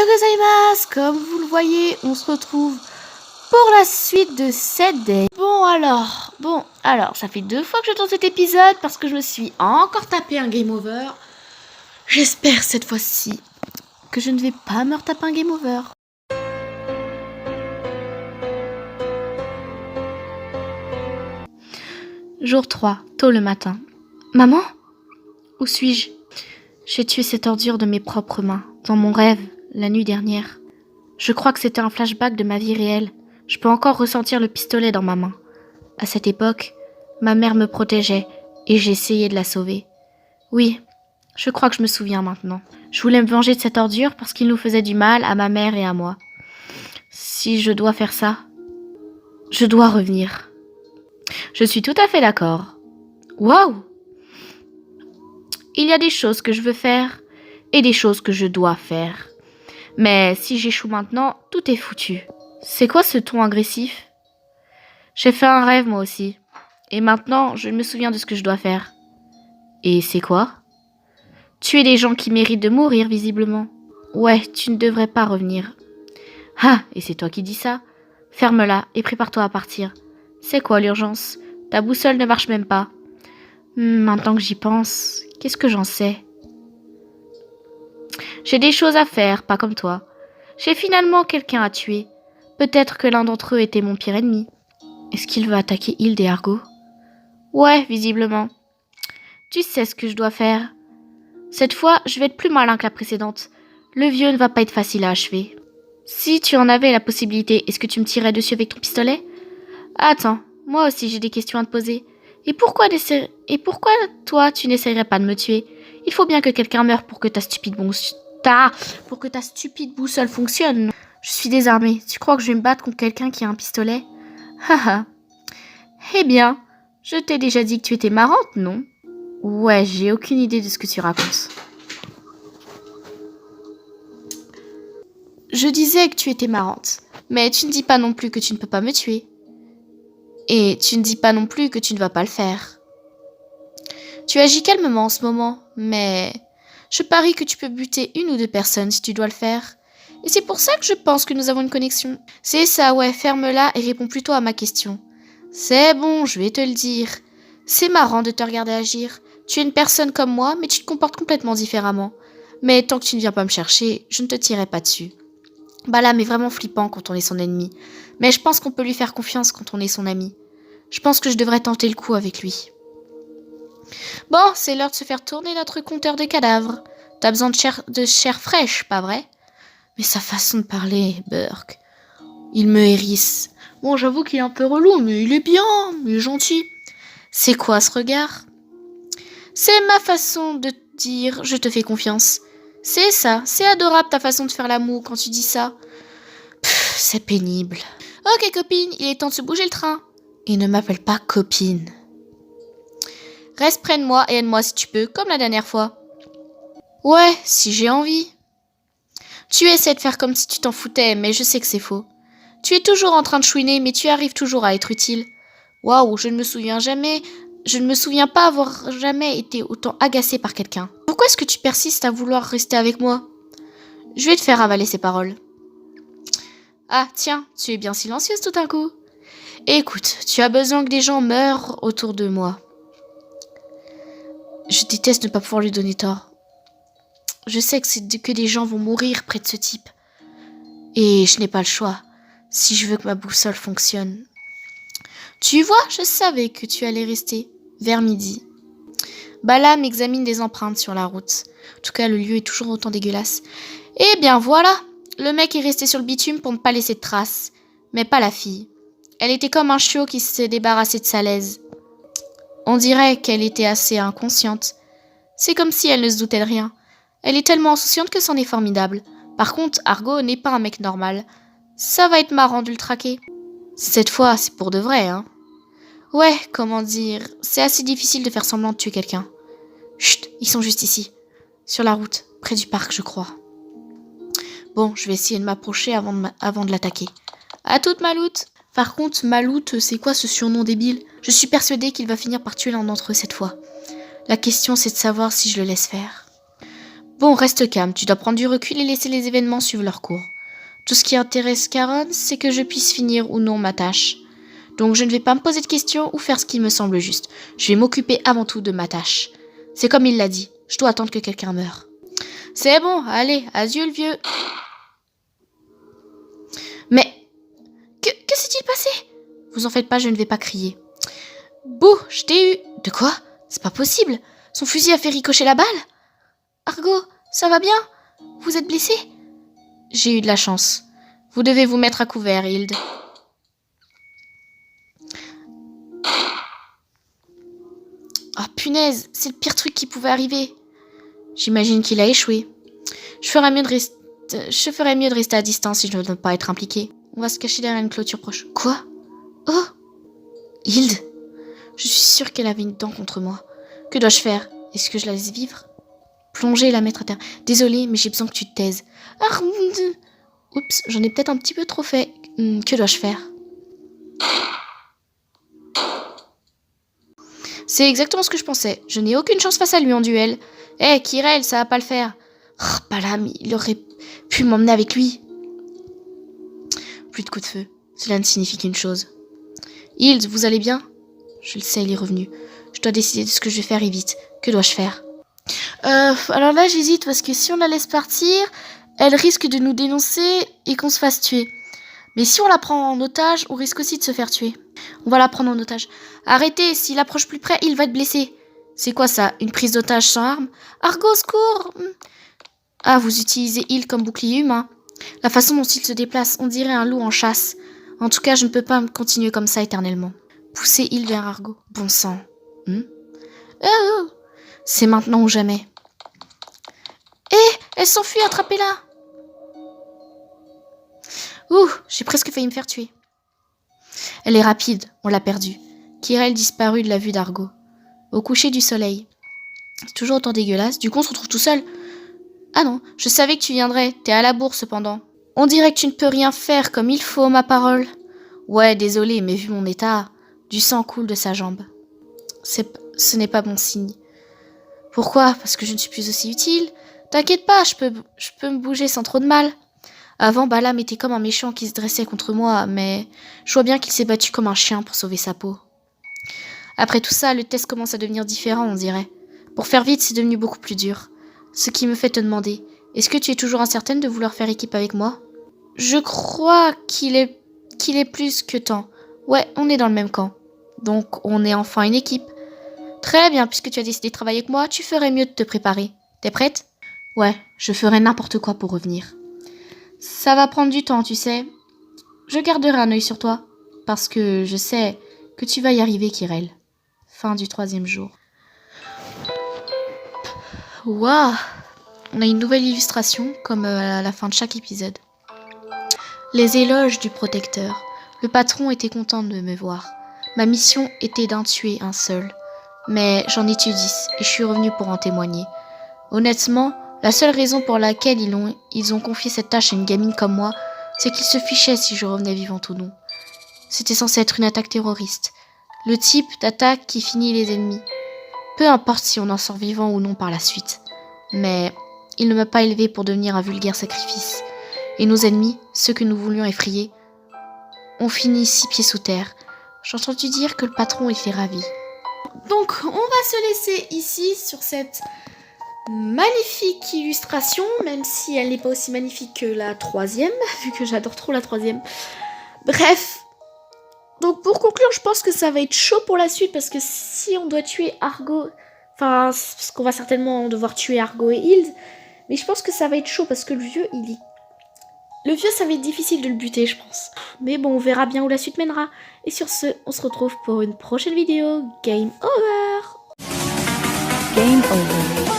gozaimasu! Comme vous le voyez, on se retrouve pour la suite de cette day. Bon alors, ça fait 2 fois que je tourne cet épisode parce que je me suis encore tapé un game over. J'espère cette fois-ci que je ne vais pas me retaper un game over. Jour 3, tôt le matin. Maman? Où suis-je? J'ai tué cette ordure de mes propres mains, dans mon rêve, la nuit dernière. Je crois que c'était un flashback de ma vie réelle. Je peux encore ressentir le pistolet dans ma main. À cette époque, ma mère me protégeait et j'essayais de la sauver. Oui, je crois que je me souviens maintenant. Je voulais me venger de cette ordure parce qu'il nous faisait du mal à ma mère et à moi. Si je dois faire ça, je dois revenir. Je suis tout à fait d'accord. Waouh! Il y a des choses que je veux faire et des choses que je dois faire. Mais si j'échoue maintenant, tout est foutu. C'est quoi ce ton agressif? J'ai fait un rêve moi aussi. Et maintenant, je me souviens de ce que je dois faire. Et c'est quoi? Tuer des gens qui méritent de mourir, visiblement. Ouais, tu ne devrais pas revenir. Ah, et c'est toi qui dis ça? Ferme-la et prépare-toi à partir. C'est quoi l'urgence? Ta boussole ne marche même pas. Maintenant que j'y pense, qu'est-ce que j'en sais? J'ai des choses à faire, pas comme toi. J'ai finalement quelqu'un à tuer. Peut-être que l'un d'entre eux était mon pire ennemi. Est-ce qu'il veut attaquer Hilde et Argo? Ouais, visiblement. Tu sais ce que je dois faire. Cette fois, je vais être plus malin que la précédente. Le vieux ne va pas être facile à achever. Si tu en avais la possibilité, est-ce que tu me tirerais dessus avec ton pistolet? Attends, moi aussi j'ai des questions à te poser. Et pourquoi toi, tu n'essayerais pas de me tuer? Il faut bien que quelqu'un meure pour que ta stupide boussole fonctionne. Je suis désarmée. Tu crois que je vais me battre contre quelqu'un qui a un pistolet? Haha. Eh bien, je t'ai déjà dit que tu étais marrante, non? Ouais, j'ai aucune idée de ce que tu racontes. Je disais que tu étais marrante, mais tu ne dis pas non plus que tu ne peux pas me tuer. Et tu ne dis pas non plus que tu ne vas pas le faire. Tu agis calmement en ce moment, mais je parie que tu peux buter 1 ou 2 personnes si tu dois le faire. Et c'est pour ça que je pense que nous avons une connexion. C'est ça, ouais, ferme-la et réponds plutôt à ma question. C'est bon, je vais te le dire. C'est marrant de te regarder agir. Tu es une personne comme moi, mais tu te comportes complètement différemment. Mais tant que tu ne viens pas me chercher, je ne te tirerai pas dessus. Balam est vraiment flippant quand on est son ennemi. Mais je pense qu'on peut lui faire confiance quand on est son ami. Je pense que je devrais tenter le coup avec lui. Bon, c'est l'heure de se faire tourner notre compteur de cadavres. T'as besoin de chair fraîche, pas vrai? Mais sa façon de parler, Burke, il me hérisse. Bon, j'avoue qu'il est un peu relou, mais il est bien, il est gentil. C'est quoi ce regard? C'est ma façon de te dire je te fais confiance. C'est ça, c'est adorable ta façon de faire l'amour quand tu dis ça. C'est pénible. Ok copine, il est temps de se bouger le train. Et ne m'appelle pas copine. Reste près de moi et aide-moi si tu peux, comme la dernière fois. Ouais, si j'ai envie. Tu essaies de faire comme si tu t'en foutais, mais je sais que c'est faux. Tu es toujours en train de chouiner, mais tu arrives toujours à être utile. Waouh, je ne me souviens pas avoir jamais été autant agacée par quelqu'un. Pourquoi est-ce que tu persistes à vouloir rester avec moi? Je vais te faire avaler ces paroles. Ah, tiens, tu es bien silencieuse tout d'un coup. Écoute, tu as besoin que des gens meurent autour de moi. Je déteste ne pas pouvoir lui donner tort. Je sais que des gens vont mourir près de ce type. Et je n'ai pas le choix, si je veux que ma boussole fonctionne. Tu vois, je savais que tu allais rester, vers midi. Balam examine des empreintes sur la route. En tout cas, le lieu est toujours autant dégueulasse. Eh bien voilà, le mec est resté sur le bitume pour ne pas laisser de traces. Mais pas la fille. Elle était comme un chiot qui s'est débarrassé de sa laise. On dirait qu'elle était assez inconsciente. C'est comme si elle ne se doutait de rien. Elle est tellement insouciante que c'en est formidable. Par contre, Argo n'est pas un mec normal. Ça va être marrant de le traquer. Cette fois, c'est pour de vrai, hein. Ouais, comment dire, c'est assez difficile de faire semblant de tuer quelqu'un. Chut, ils sont juste ici. Sur la route, près du parc, je crois. Bon, je vais essayer de m'approcher avant de l'attaquer. À toute Maloute. Par contre, Maloute, c'est quoi ce surnom débile? Je suis persuadée qu'il va finir par tuer l'un d'entre eux cette fois. La question, c'est de savoir si je le laisse faire. Bon, reste calme, tu dois prendre du recul et laisser les événements suivre leur cours. Tout ce qui intéresse Karen, c'est que je puisse finir ou non ma tâche. Donc je ne vais pas me poser de questions ou faire ce qui me semble juste. Je vais m'occuper avant tout de ma tâche. C'est comme il l'a dit, je dois attendre que quelqu'un meure. C'est bon, allez, adieu le vieux. Mais, que s'est-il passé? Vous en faites pas, je ne vais pas crier. Bouh, je t'ai eu. De quoi? C'est pas possible. Son fusil a fait ricocher la balle. Argo, ça va bien? Vous êtes blessé? J'ai eu de la chance. Vous devez vous mettre à couvert, Hilde. Oh punaise, c'est le pire truc qui pouvait arriver. J'imagine qu'il a échoué. Je ferais mieux de rester à distance si je ne veux pas être impliquée. On va se cacher derrière une clôture proche. Quoi? Oh! Hilde! Je suis sûre qu'elle avait une dent contre moi. Que dois-je faire? Est-ce que je la laisse vivre? Plonger et la mettre à terre. Désolée, mais j'ai besoin que tu te taises. Oups, j'en ai peut-être un petit peu trop fait. Que dois-je faire? C'est exactement ce que je pensais. Je n'ai aucune chance face à lui en duel. Hé, Kirel, ça va pas le faire. Oh, Balam, il aurait pu m'emmener avec lui. Plus de coups de feu. Cela ne signifie qu'une chose. Hilde, vous allez bien? Je le sais, il est revenu. Je dois décider de ce que je vais faire et vite. Que dois-je faire? Alors là, j'hésite parce que si on la laisse partir, elle risque de nous dénoncer et qu'on se fasse tuer. Mais si on la prend en otage, on risque aussi de se faire tuer. On va la prendre en otage. Arrêtez, s'il approche plus près, il va être blessé. C'est quoi ça? Une prise d'otage sans arme? Argo, secours! Ah, vous utilisez Hilde comme bouclier humain. La façon dont il se déplace, on dirait un loup en chasse. En tout cas, je ne peux pas continuer comme ça éternellement. Poussez Hilde vers Argo. Bon sang. C'est maintenant ou jamais. Elle s'enfuit, attrapez-la! Ouh, j'ai presque failli me faire tuer. Elle est rapide, on l'a perdue. Kirel disparut de la vue d'Argo. Au coucher du soleil. C'est toujours autant dégueulasse, du coup on se retrouve tout seul. Ah non, je savais que tu viendrais, t'es à la bourre cependant. On dirait que tu ne peux rien faire comme il faut, ma parole. Ouais, désolé, mais vu mon état, du sang coule de sa jambe. Ce n'est pas bon signe. Pourquoi? Parce que je ne suis plus aussi utile. T'inquiète pas, je peux me bouger sans trop de mal. Avant, Balam était comme un méchant qui se dressait contre moi, mais je vois bien qu'il s'est battu comme un chien pour sauver sa peau. Après tout ça, le test commence à devenir différent, on dirait. Pour faire vite, c'est devenu beaucoup plus dur. Ce qui me fait te demander, est-ce que tu es toujours incertaine de vouloir faire équipe avec moi? Je crois qu'il est plus que temps. Ouais, on est dans le même camp. Donc, on est enfin une équipe. Très bien, puisque tu as décidé de travailler avec moi, tu ferais mieux de te préparer. T'es prête? Ouais, je ferai n'importe quoi pour revenir. Ça va prendre du temps, tu sais. Je garderai un œil sur toi, parce que je sais que tu vas y arriver, Kirel. Fin du 3e jour. Waouh! On a une nouvelle illustration, comme à la fin de chaque épisode. Les éloges du protecteur. Le patron était content de me voir. Ma mission était d'en tuer un seul. Mais j'en ai tué 10, et je suis revenue pour en témoigner. Honnêtement, la seule raison pour laquelle ils ont confié cette tâche à une gamine comme moi, c'est qu'ils se fichaient si je revenais vivante ou non. C'était censé être une attaque terroriste. Le type d'attaque qui finit les ennemis. Peu importe si on en sort vivant ou non par la suite. Mais il ne m'a pas élevé pour devenir un vulgaire sacrifice. Et nos ennemis, ceux que nous voulions effrayer, ont fini 6 pieds sous terre. J'ai entendu dire que le patron était ravi. Donc, on va se laisser ici sur cette magnifique illustration, même si elle n'est pas aussi magnifique que la 3e, vu que j'adore trop la 3e. Bref. Donc, pour conclure, je pense que ça va être chaud pour la suite, parce que si on doit tuer Argo... Enfin, parce qu'on va certainement devoir tuer Argo et Hilde, mais je pense que ça va être chaud, parce que le vieux, Le vieux, ça va être difficile de le buter, je pense. Mais bon, on verra bien où la suite mènera. Et sur ce, on se retrouve pour une prochaine vidéo. Game over! Game over.